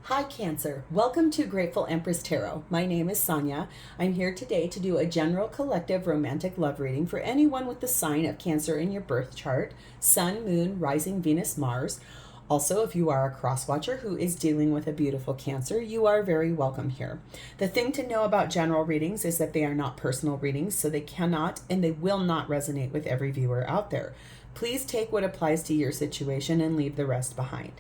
Hi Cancer, welcome to Grateful Empress Tarot. My name is Sonia. I'm here today to do a general collective romantic love reading for anyone with the sign of Cancer in your birth chart, Sun, Moon, Rising, Venus, Mars. Also, if you are a cross-watcher who is dealing with a beautiful Cancer, you are very welcome here. The thing to know about general readings is that they are not personal readings, so they cannot and they will not resonate with every viewer out there. Please take what applies to your situation and leave the rest behind.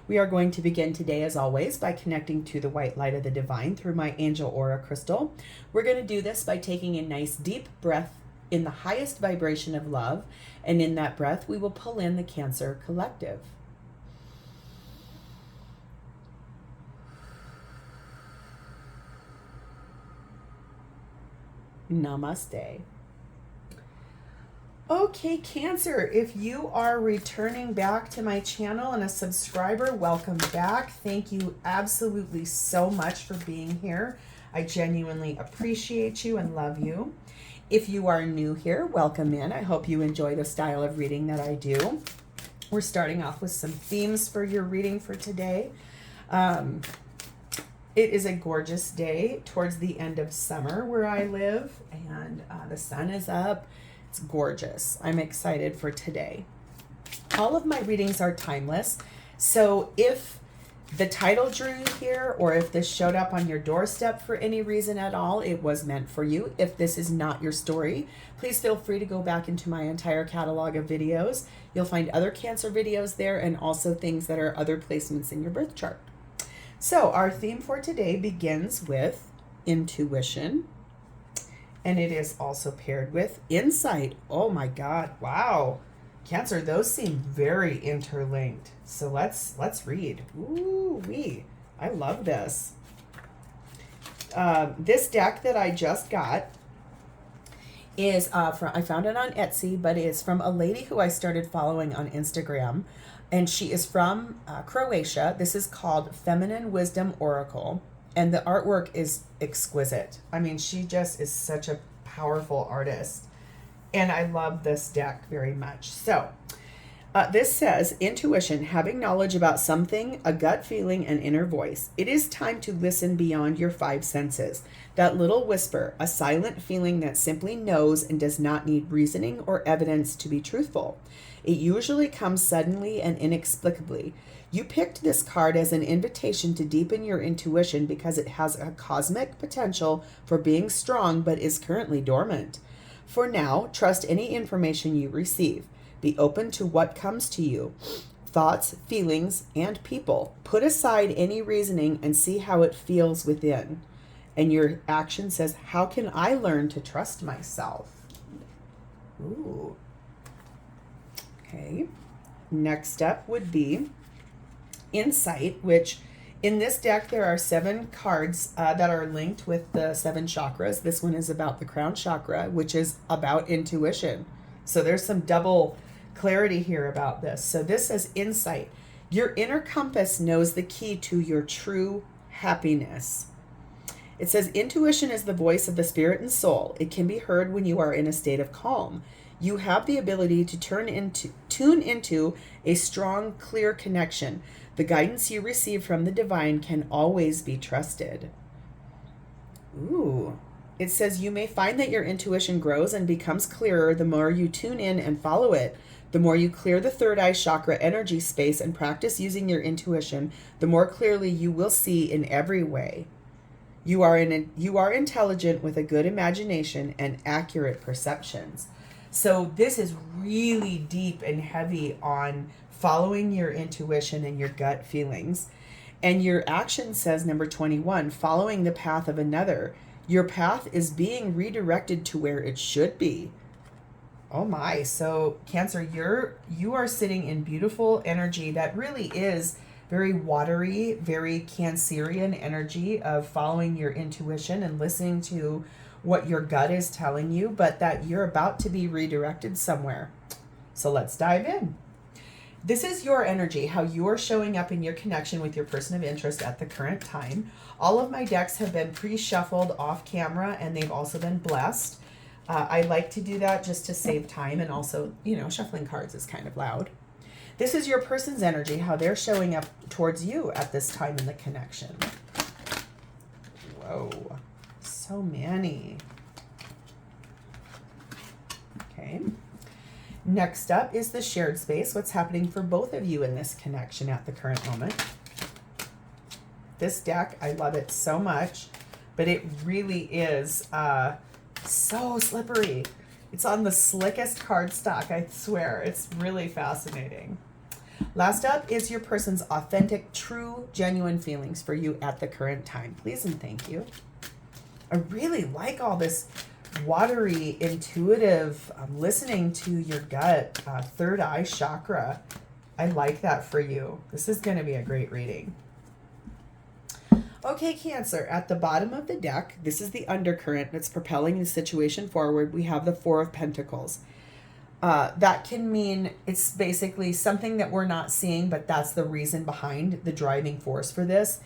We are going to begin today, as always, by connecting to the white light of the divine through my angel aura crystal. We're going to do this by taking a nice deep breath in the highest vibration of love, and in that breath, we will pull in the Cancer collective. Namaste. Okay, Cancer, if you are returning back to my channel and a subscriber, welcome back. Thank you absolutely so much for being here. I genuinely appreciate you and love you. If you are new here, welcome in. I hope you enjoy the style of reading that I do. We're starting off with some themes for your reading for today. It is a gorgeous day towards the end of summer where I live, and the sun is up. It's gorgeous. I'm excited for today. All of my readings are timeless. So if the title drew you here, or if this showed up on your doorstep for any reason at all, it was meant for you. If this is not your story, please feel free to go back into my entire catalog of videos. You'll find other Cancer videos there and also things that are other placements in your birth chart. So our theme for today begins with intuition. And it is also paired with insight. Oh my God, wow. Cancer, those seem very interlinked. So let's read. Ooh wee, I love this. This deck that I just got is I found it on Etsy, but it's from a lady who I started following on Instagram. And she is from Croatia. This is called Feminine Wisdom Oracle. And the artwork is exquisite. I mean, she just is such a powerful artist. And I love this deck very much. So, this says, intuition, having knowledge about something, a gut feeling, an inner voice. It is time to listen beyond your five senses. That little whisper, a silent feeling that simply knows and does not need reasoning or evidence to be truthful. It usually comes suddenly and inexplicably. You picked this card as an invitation to deepen your intuition because it has a cosmic potential for being strong but is currently dormant. For now, trust any information you receive. Be open to what comes to you. Thoughts, feelings, and people. Put aside any reasoning and see how it feels within. And your action says, how can I learn to trust myself? Ooh. Okay. Next up would be insight, which in this deck there are 7 cards that are linked with the 7 chakras. This one is about the crown chakra, which is about intuition. So there's some double clarity here about this. So this says insight. Your inner compass knows the key to your true happiness. It says intuition is the voice of the spirit and soul. It can be heard when you are in a state of calm. You have the ability to tune into a strong, clear connection. The guidance you receive from the divine can always be trusted. Ooh. It says you may find that your intuition grows and becomes clearer the more you tune in and follow it. The more you clear the third eye chakra energy space and practice using your intuition, the more clearly you will see in every way. You are intelligent with a good imagination and accurate perceptions. So this is really deep and heavy on following your intuition and your gut feelings. And your action says, number 21, following the path of another. Your path is being redirected to where it should be. Oh my. So Cancer, you are sitting in beautiful energy that really is very watery, very Cancerian energy of following your intuition and listening to what your gut is telling you, but that you're about to be redirected somewhere. So let's dive in. This is your energy, how you're showing up in your connection with your person of interest at the current time. All of my decks have been pre-shuffled off camera, and they've also been blessed. I like to do that just to save time, and also, shuffling cards is kind of loud. This is your person's energy, how they're showing up towards you at this time in the connection. Whoa, so many. Okay. Next up is the shared space. What's happening for both of you in this connection at the current moment? This deck, I love it so much, but it really is so slippery. It's on the slickest cardstock, I swear. It's really fascinating. Last up is your person's authentic, true, genuine feelings for you at the current time. Please and thank you. I really like all this watery, intuitive, listening to your gut, third eye chakra. I like that for you. This is going to be a great reading. Okay, Cancer, at the bottom of the deck, this is the undercurrent that's propelling the situation forward. We have the Four of Pentacles. That can mean it's basically something that we're not seeing, but that's the reason behind the driving force for this,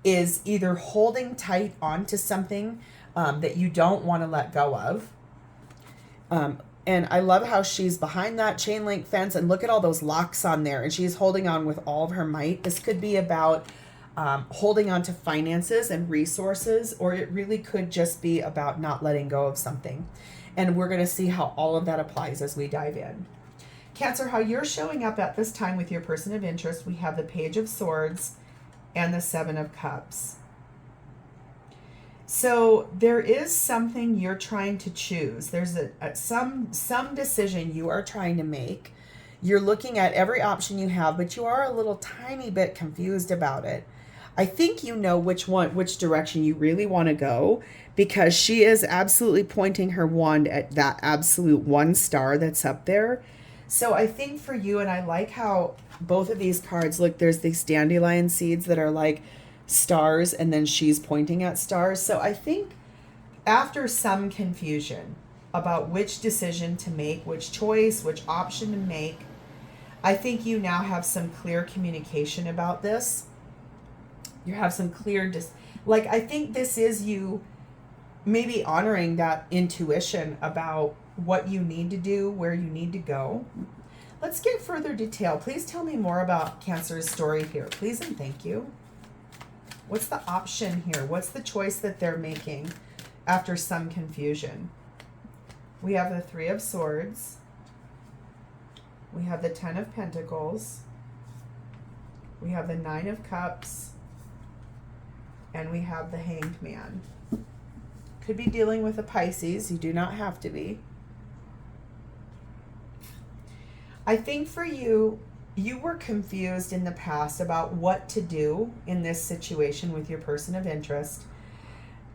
is either holding tight onto something that you don't want to let go of. And I love how she's behind that chain link fence, and look at all those locks on there, and she's holding on with all of her might. This could be about holding on to finances and resources, or it really could just be about not letting go of something. And we're going to see how all of that applies as we dive in. Cancer, how you're showing up at this time with your person of interest, we have the Page of Swords and the Seven of Cups. So there is something you're trying to choose. There's some decision you are trying to make. You're looking at every option you have, but you are a little tiny bit confused about it. I think you know which direction you really want to go, because she is absolutely pointing her wand at that absolute one star that's up there. So I think for you, and I like how both of these cards, look, there's these dandelion seeds that are like stars, and then she's pointing at stars. So I think after some confusion about which decision to make, which choice, which option to make, I think you now have some clear communication about this. You have some clear, I think this is you maybe honoring that intuition about what you need to do, where you need to go. Let's get further detail. Please tell me more about Cancer's story here. Please and thank you. What's the option here? What's the choice that they're making after some confusion? We have the Three of Swords. We have the Ten of Pentacles. We have the Nine of Cups. And we have the Hanged Man. Could be dealing with a Pisces. You do not have to be. I think for you, you were confused in the past about what to do in this situation with your person of interest.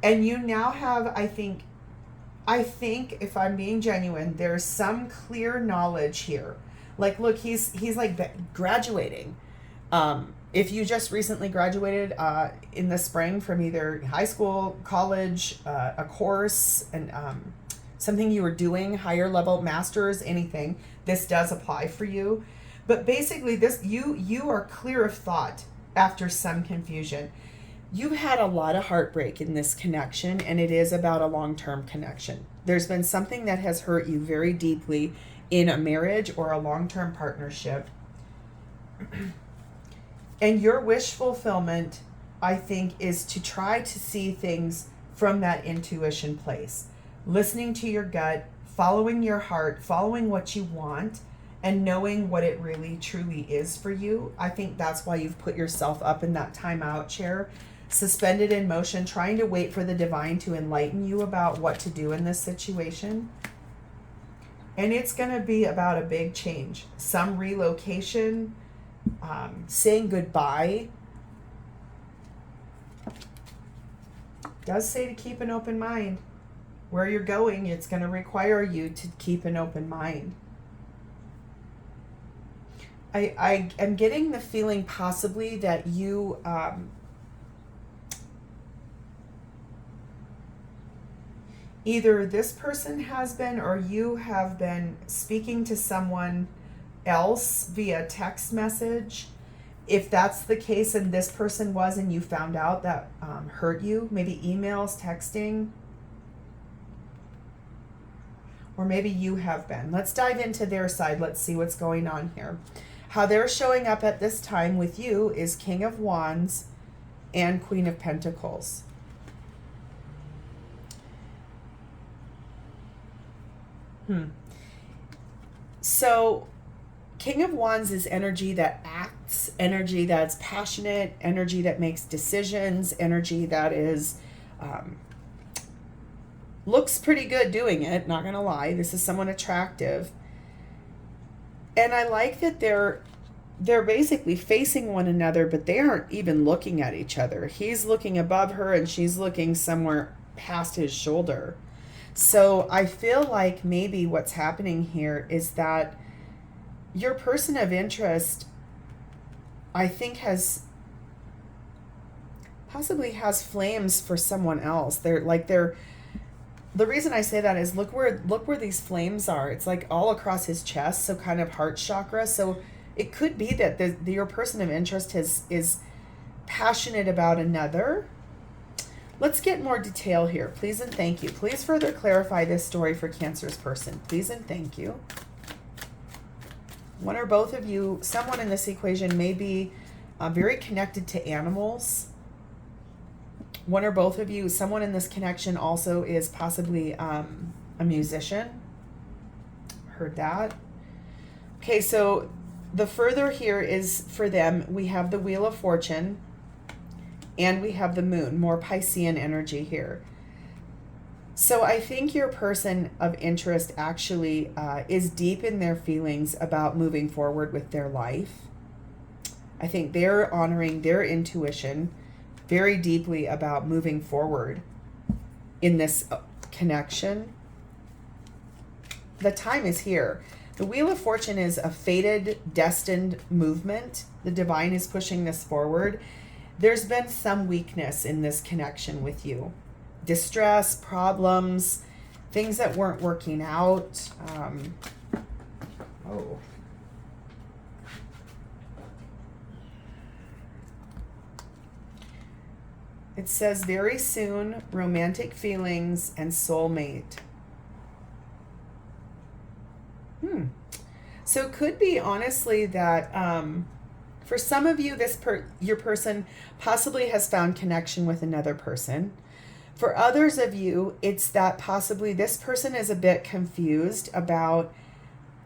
And you now have, I think if I'm being genuine, there's some clear knowledge here. Like, look, he's like graduating. If you just recently graduated in the spring from either high school, college, a course, and something you were doing, higher level, master's, anything, this does apply for you. But basically, this you are clear of thought after some confusion. You've had a lot of heartbreak in this connection, and it is about a long-term connection. There's been something that has hurt you very deeply in a marriage or a long-term partnership. And your wish fulfillment, I think, is to try to see things from that intuition place. Listening to your gut, following your heart, following what you want, and knowing what it really truly is for you. I think that's why you've put yourself up in that timeout chair, suspended in motion, trying to wait for the divine to enlighten you about what to do in this situation. And it's going to be about a big change. Some relocation, saying goodbye. Does say to keep an open mind. Where you're going, it's going to require you to keep an open mind. I am getting the feeling possibly that you either this person has been or you have been speaking to someone else via text message. If that's the case and this person was and you found out, that hurt you, maybe emails, texting, or maybe you have been. Let's dive into their side. Let's see what's going on here. How they're showing up at this time with you is King of Wands and Queen of Pentacles. So King of Wands is energy that acts, energy that's passionate, energy that makes decisions, energy that is looks pretty good doing it, not gonna lie. This is someone attractive. And I like that they're basically facing one another, but they aren't even looking at each other. He's looking above her and she's looking somewhere past his shoulder. So I feel like maybe what's happening here is that your person of interest, I think, possibly has flames for someone else. The reason I say that is look where these flames are. It's like all across his chest, so kind of heart chakra. So it could be that your person of interest is passionate about another. Let's get more detail here, please and thank you. Please further clarify this story for Cancer's person, please and thank you. One or both of you, someone in this equation may be very connected to animals. One or both of you, someone in this connection also is possibly a musician. Heard that. Okay, so the further here is for them, we have the Wheel of Fortune and we have the Moon, more Piscean energy here. So I think your person of interest actually is deep in their feelings about moving forward with their life. I think they're honoring their intuition very deeply about moving forward in this connection. The time is here. The Wheel of Fortune is a fated, destined movement. The divine is pushing this forward. There's been some weakness in this connection with you. Distress, problems, things that weren't working out. It says very soon, romantic feelings and soulmate. So it could be honestly that for some of you, your person possibly has found connection with another person. For others of you, it's that possibly this person is a bit confused about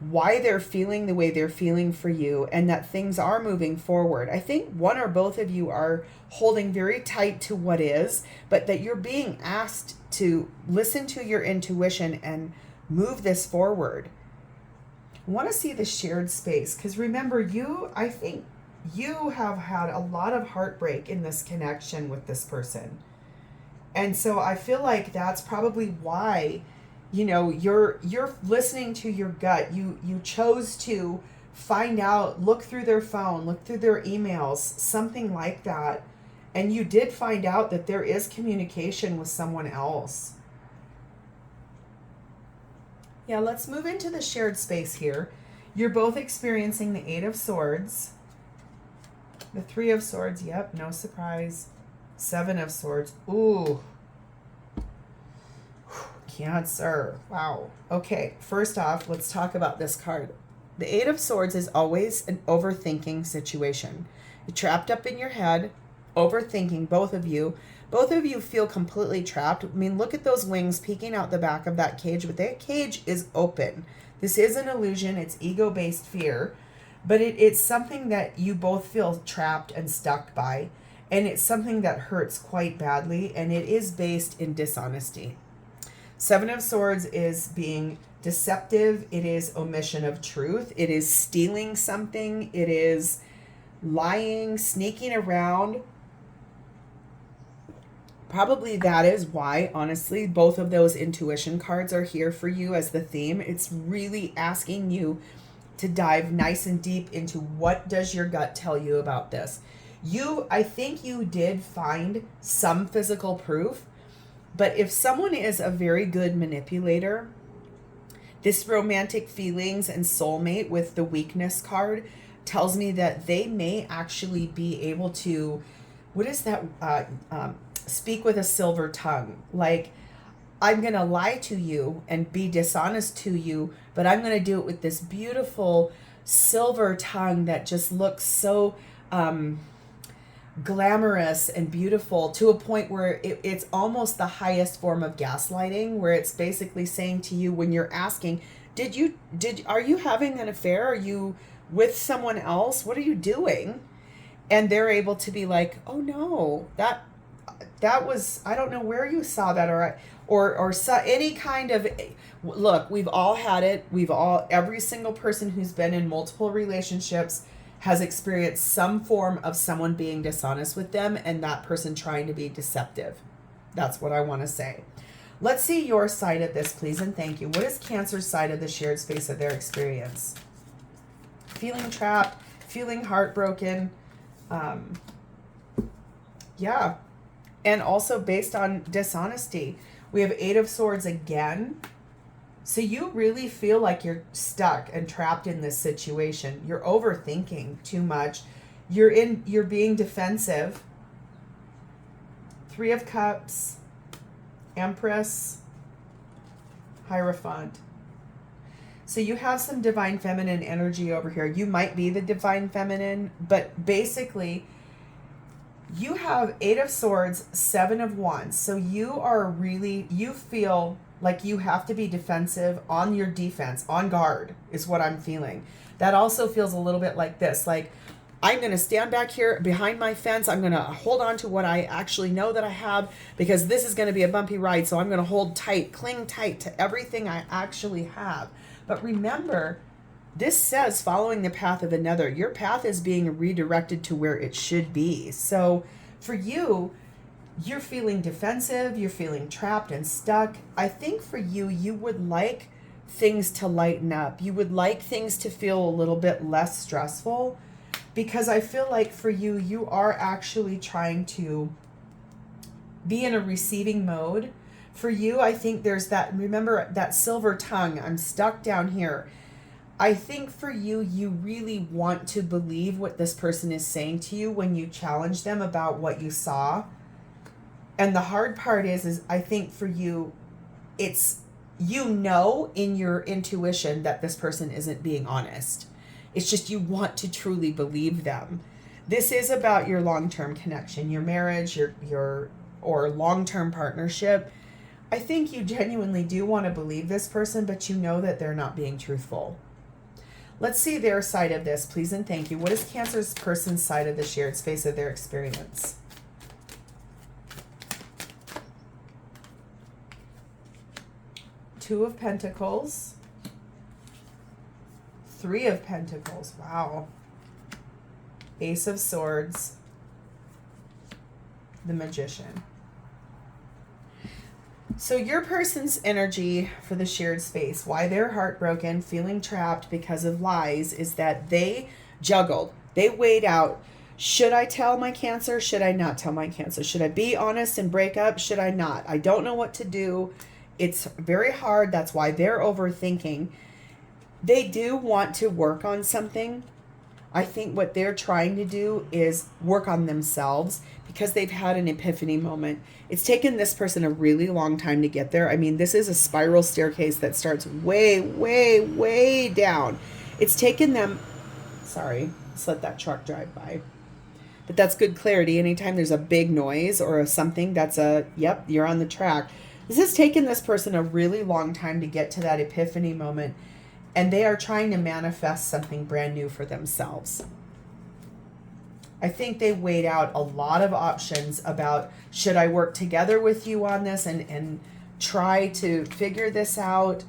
why they're feeling the way they're feeling for you and that things are moving forward. I think one or both of you are holding very tight to what is, but that you're being asked to listen to your intuition and move this forward. I want to see the shared space because remember, I think you have had a lot of heartbreak in this connection with this person. And so I feel like that's probably why, you're listening to your gut. You chose to find out, look through their phone, look through their emails, something like that. And you did find out that there is communication with someone else. Yeah, let's move into the shared space here. You're both experiencing the Eight of Swords. The Three of Swords, yep, no surprise. Seven of Swords, ooh. Cancer, wow. Okay, first off, let's talk about this card. The Eight of Swords is always an overthinking situation. You're trapped up in your head, overthinking, both of you. Both of you feel completely trapped. I mean, look at those wings peeking out the back of that cage, but that cage is open. This is an illusion. It's ego-based fear, but it's something that you both feel trapped and stuck by, and it's something that hurts quite badly, and it is based in dishonesty. Seven of Swords is being deceptive. It is omission of truth. It is stealing something. It is lying, sneaking around. Probably that is why, honestly, both of those intuition cards are here for you as the theme. It's really asking you to dive nice and deep into what does your gut tell you about this. I think you did find some physical proof, but if someone is a very good manipulator, this romantic feelings and soulmate with the weakness card tells me that they may actually be able to, what is that, speak with a silver tongue. Like, I'm going to lie to you and be dishonest to you, but I'm going to do it with this beautiful, silver tongue that just looks so glamorous and beautiful, to a point where it's almost the highest form of gaslighting, where it's basically saying to you, when you're asking, are you having an affair? Are you with someone else? What are you doing? And they're able to be like, oh no, that was, I don't know where you saw that, or saw any kind of, look, we've all had it. Every single person who's been in multiple relationships has experienced some form of someone being dishonest with them and that person trying to be deceptive. That's what I want to say. Let's see your side of this, please, and thank you. What is Cancer's side of the shared space of their experience? Feeling trapped, feeling heartbroken. Yeah. And also based on dishonesty. We have 8 of Swords again. So you really feel like you're stuck and trapped in this situation. You're overthinking too much. You're being defensive. 3 of Cups, Empress, Hierophant. So you have some divine feminine energy over here. You might be the divine feminine, but basically you have 8 of Swords, 7 of Wands. So you feel like you have to be defensive, on your defense, on guard is what I'm feeling. That also feels a little bit like this, like, I'm going to stand back here behind my fence. I'm going to hold on to what I actually know that I have, because this is going to be a bumpy ride. So I'm going to hold tight, cling tight to everything I actually have. But remember, this says following the path of another. Your path is being redirected to where it should be. So for you, you're feeling defensive. You're feeling trapped and stuck. I think for you, you would like things to lighten up. You would like things to feel a little bit less stressful, because I feel like for you, you are actually trying to be in a receiving mode. For you, I think there's that, remember that silver tongue, I'm stuck down here. I think for you, you really want to believe what this person is saying to you when you challenge them about what you saw. And the hard part is I think for you, it's, in your intuition that this person isn't being honest. It's just you want to truly believe them. This is about your long-term connection, your marriage, your or long-term partnership. I think you genuinely do want to believe this person, but you know that they're not being truthful. Let's see their side of this, please and thank you. What is Cancer's person's side of the shared space of their experience? Two of Pentacles. 3 of Pentacles. Wow. Ace of Swords. The Magician. So your person's energy for the shared space, why they're heartbroken, feeling trapped because of lies, is that they juggled. They weighed out. Should I tell my Cancer? Should I not tell my Cancer? Should I be honest and break up? Should I not? I don't know what to do. It's very hard. That's why they're overthinking. They do want to work on something. I think what they're trying to do is work on themselves, because they've had an epiphany moment. It's taken this person a really long time to get there. I mean, this is a spiral staircase that starts way, way, way down. It's taken them, sorry, let's let that truck drive by. But that's good clarity. Anytime there's a big noise or something, that's yep, you're on the track. This has taken this person a really long time to get to that epiphany moment. And they are trying to manifest something brand new for themselves. I think they weighed out a lot of options about, should I work together with you on this and try to figure this out,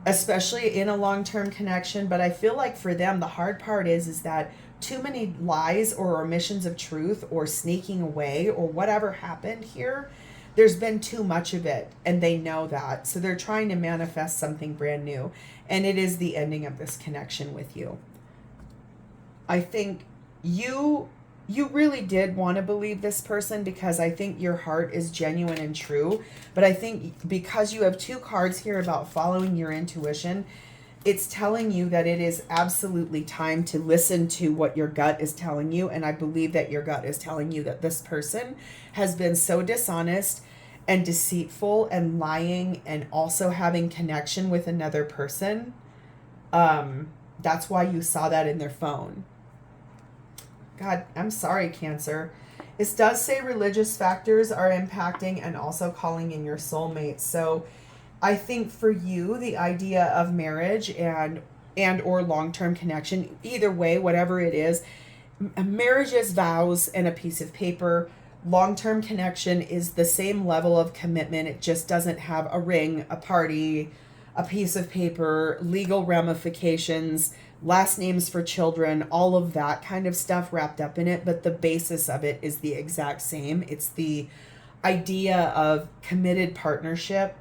especially in a long-term connection. But I feel like for them, the hard part is that too many lies or omissions of truth or sneaking away or whatever happened here, there's been too much of it, and they know that. So they're trying to manifest something brand new. And it is the ending of this connection with you. I think you really did want to believe this person, because I think your heart is genuine and true. But I think because you have 2 cards here about following your intuition, it's telling you that it is absolutely time to listen to what your gut is telling you. And I believe that your gut is telling you that this person has been so dishonest and deceitful and lying and also having connection with another person, That's why you saw that in their phone. God, I'm sorry, Cancer. It does say religious factors are impacting and also calling in your soulmate. So I think for you, the idea of marriage and or long-term connection, either way, whatever it is, marriage is vows and a piece of paper. Long-term connection is the same level of commitment. It just doesn't have a ring, a party, a piece of paper, legal ramifications, last names for children, all of that kind of stuff wrapped up in it. But the basis of it is the exact same. It's the idea of committed partnership.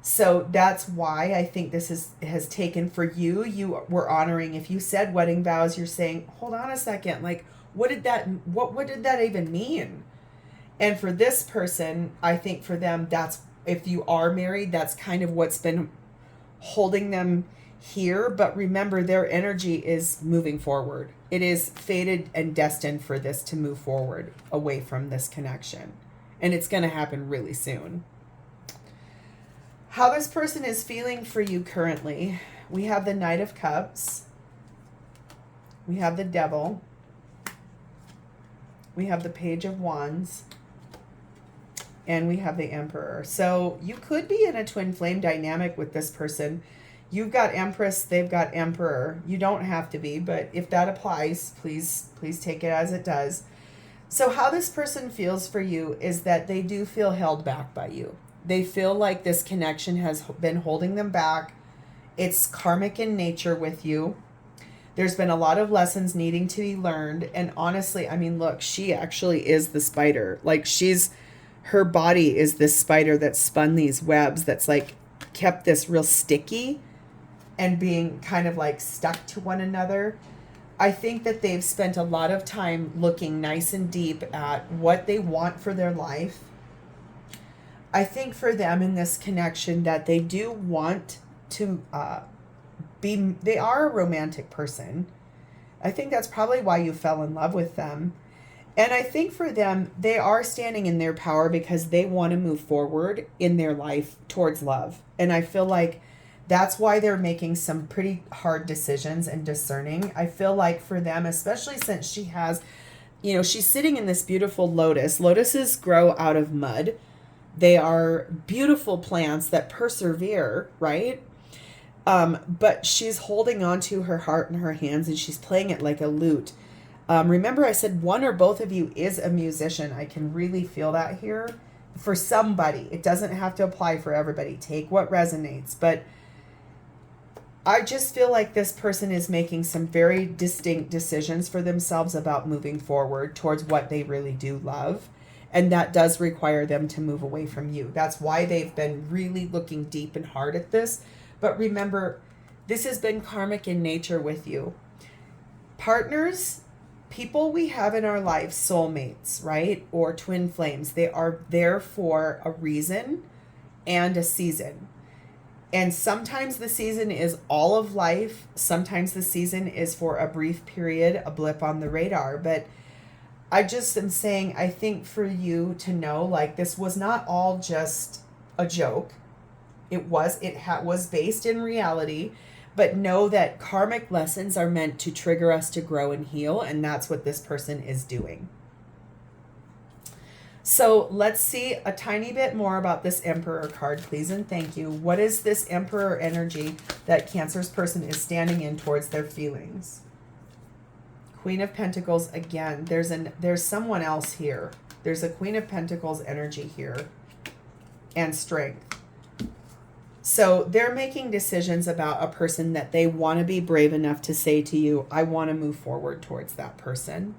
So that's why I think this has taken for you. You were honoring, if you said wedding vows, you're saying, hold on a second, like, what did that even mean? And for this person, I think for them, that's, if you are married, that's kind of what's been holding them here. But remember, their energy is moving forward. It is fated and destined for this to move forward away from this connection. And it's going to happen really soon. How this person is feeling for you currently. We have the Knight of Cups. We have the Devil. We have the Page of Wands. And we have the Emperor. So you could be in a twin flame dynamic with this person. You've got Empress, they've got Emperor. You don't have to be, but if that applies, please take it as it does. So how this person feels for you is that they do feel held back by you. They feel like this connection has been holding them back. It's karmic in nature with you. There's been a lot of lessons needing to be learned. And honestly, I mean, look, she actually is the spider. Like, her body is this spider that spun these webs, that's like kept this real sticky and being kind of like stuck to one another. I think that they've spent a lot of time looking nice and deep at what they want for their life. I think for them in this connection that they do want to they are a romantic person. I think that's probably why you fell in love with them. And I think for them, they are standing in their power because they want to move forward in their life towards love. And I feel like that's why they're making some pretty hard decisions and discerning. I feel like for them, especially since she has, she's sitting in this beautiful lotus. Lotuses grow out of mud. They are beautiful plants that persevere, right? But she's holding on to her heart in her hands and she's playing it like a lute. Remember I said one or both of you is a musician. I can really feel that here. For somebody, it doesn't have to apply for everybody. Take what resonates. But I just feel like this person is making some very distinct decisions for themselves about moving forward towards what they really do love. And that does require them to move away from you. That's why they've been really looking deep and hard at this. But remember, this has been karmic in nature with you. Partners, people we have in our life, soulmates, right? Or twin flames, they are there for a reason and a season. And sometimes the season is all of life. Sometimes the season is for a brief period, a blip on the radar. But I just am saying, I think for you to know, like, this was not all just a joke. It was based in reality. But know that karmic lessons are meant to trigger us to grow and heal, and that's what this person is doing. So let's see a tiny bit more about this Emperor card, please and thank you. What is this Emperor energy that Cancer's person is standing in towards their feelings? Queen of Pentacles again. There's someone else here. There's a Queen of Pentacles energy here, and strength. So they're making decisions about a person that they want to be brave enough to say to you, I want to move forward towards that person.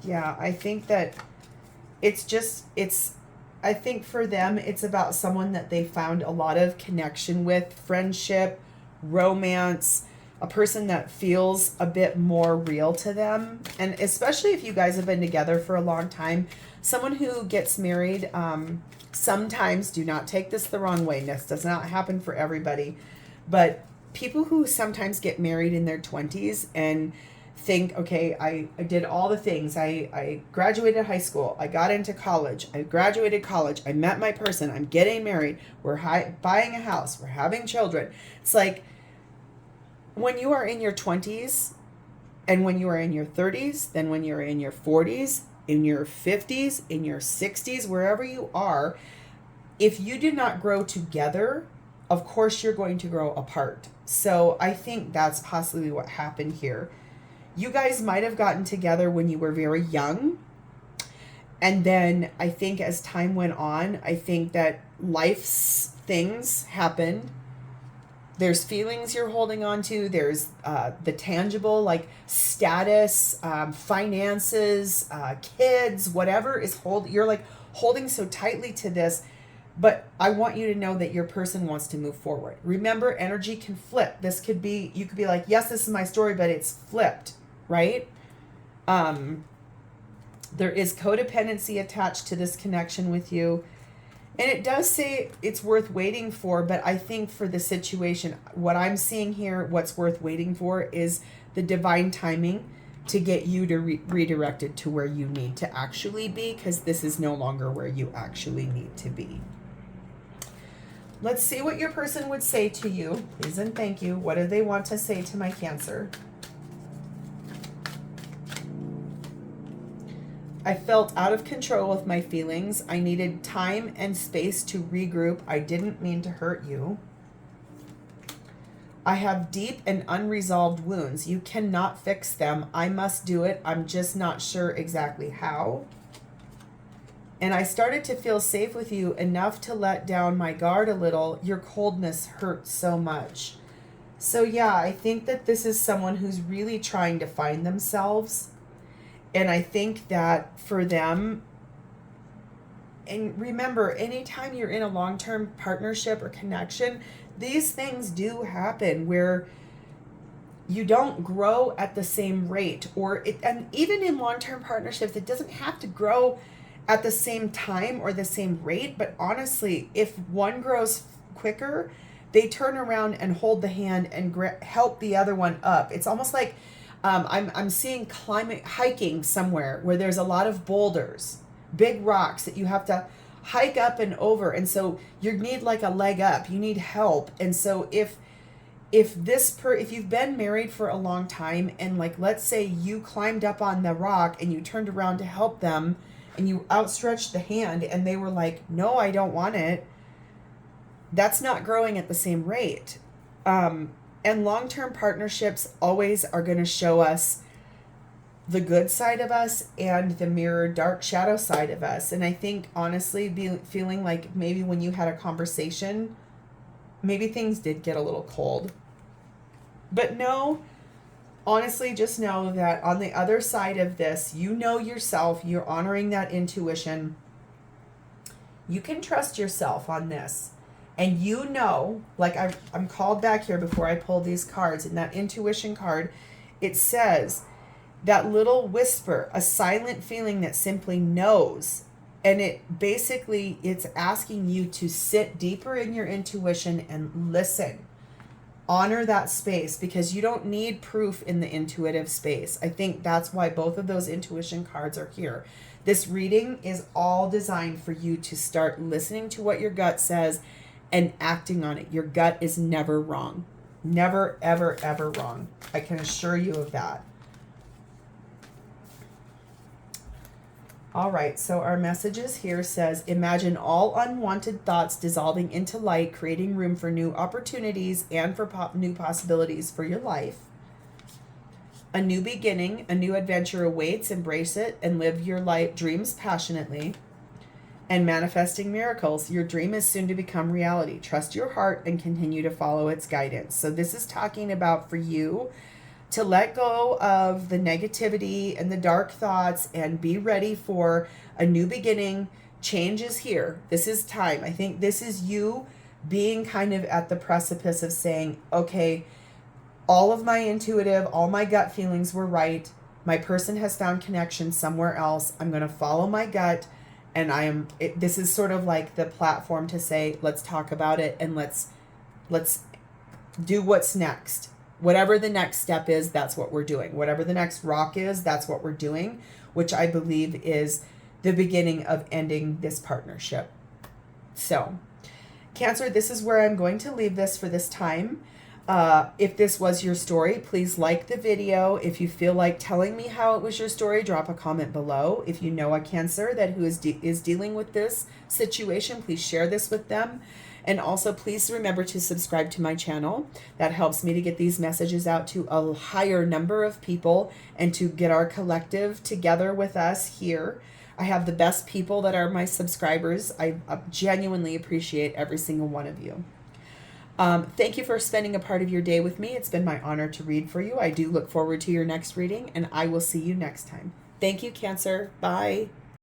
Yeah, I think that I think for them, it's about someone that they found a lot of connection with, friendship, romance, a person that feels a bit more real to them. And especially if you guys have been together for a long time, someone who gets married, sometimes, do not take this the wrong way, this does not happen for everybody, but people who sometimes get married in their 20s and think, okay, I did all the things. I graduated high school. I got into college. I graduated college. I met my person. I'm getting married. We're buying a house. We're having children. It's like when you are in your 20s and when you are in your 30s, then when you're in your 40s, in your 50s, in your 60s, wherever you are, if you do not grow together, of course you're going to grow apart. So I think that's possibly what happened here. You guys might have gotten together when you were very young. And then I think as time went on, I think that life's things happened. There's feelings you're holding on to. There's the tangible, like status, finances, kids, whatever is you're like holding so tightly to this. But I want you to know that your person wants to move forward. Remember, energy can flip. This could be, you could be like, yes, this is my story, but it's flipped, right? There is codependency attached to this connection with you. And it does say it's worth waiting for, but I think for the situation, what I'm seeing here, what's worth waiting for is the divine timing to get you to redirected to where you need to actually be, because this is no longer where you actually need to be. Let's see what your person would say to you. Please and thank you. What do they want to say to my Cancer? I felt out of control with my feelings. I needed time and space to regroup. I didn't mean to hurt you. I have deep and unresolved wounds. You cannot fix them. I must do it. I'm just not sure exactly how. And I started to feel safe with you enough to let down my guard a little. Your coldness hurts so much. So yeah, I think that this is someone who's really trying to find themselves. And I think that for them, and remember, anytime you're in a long-term partnership or connection, these things do happen where you don't grow at the same rate, and even in long-term partnerships, it doesn't have to grow at the same time or the same rate. But honestly, if one grows quicker, they turn around and hold the hand and help the other one up. It's almost like I'm seeing hiking somewhere where there's a lot of boulders, big rocks that you have to hike up and over. And so you need like a leg up, you need help. And so if you've been married for a long time and like, let's say you climbed up on the rock and you turned around to help them and you outstretched the hand and they were like, no, I don't want it. That's not growing at the same rate. And long-term partnerships always are going to show us the good side of us and the mirror dark shadow side of us. And I think honestly, feeling like maybe when you had a conversation, maybe things did get a little cold. But no, honestly, just know that on the other side of this, you know yourself, you're honoring that intuition. You can trust yourself on this. And you know, like I'm called back here before I pull these cards, and that intuition card, it says that little whisper, a silent feeling that simply knows. And it's asking you to sit deeper in your intuition and listen. Honor that space, because you don't need proof in the intuitive space. I think that's why both of those intuition cards are here. This reading is all designed for you to start listening to what your gut says and acting on it. Your gut is never wrong. Never, ever, ever wrong. I can assure you of that. All right, so our messages here says, imagine all unwanted thoughts dissolving into light, creating room for new opportunities and for new possibilities for your life. A new beginning, a new adventure awaits. Embrace it and live your life dreams passionately. And manifesting miracles. Your dream is soon to become reality. Trust your heart and continue to follow its guidance. So this is talking about for you to let go of the negativity and the dark thoughts and be ready for a new beginning. Change is here. This is time. I think this is you being kind of at the precipice of saying, okay, all of my intuitive, all my gut feelings were right. My person has found connection somewhere else. I'm going to follow my gut. And this is sort of like the platform to say, let's talk about it and let's do what's next. whatever the next step is, that's what we're doing. Whatever the next rock is, that's what we're doing, which I believe is the beginning of ending this partnership. So, Cancer, this is where I'm going to leave this for this time. If this was your story, please like the video. If you feel like telling me how it was your story, drop a comment below. If you know a Cancer that who is dealing with this situation, please share this with them. And also, please remember to subscribe to my channel. That helps me to get these messages out to a higher number of people and to get our collective together with us here. I have the best people that are my subscribers. I genuinely appreciate every single one of you. Thank you for spending a part of your day with me. It's been my honor to read for you. I do look forward to your next reading, and I will see you next time. Thank you, Cancer. Bye.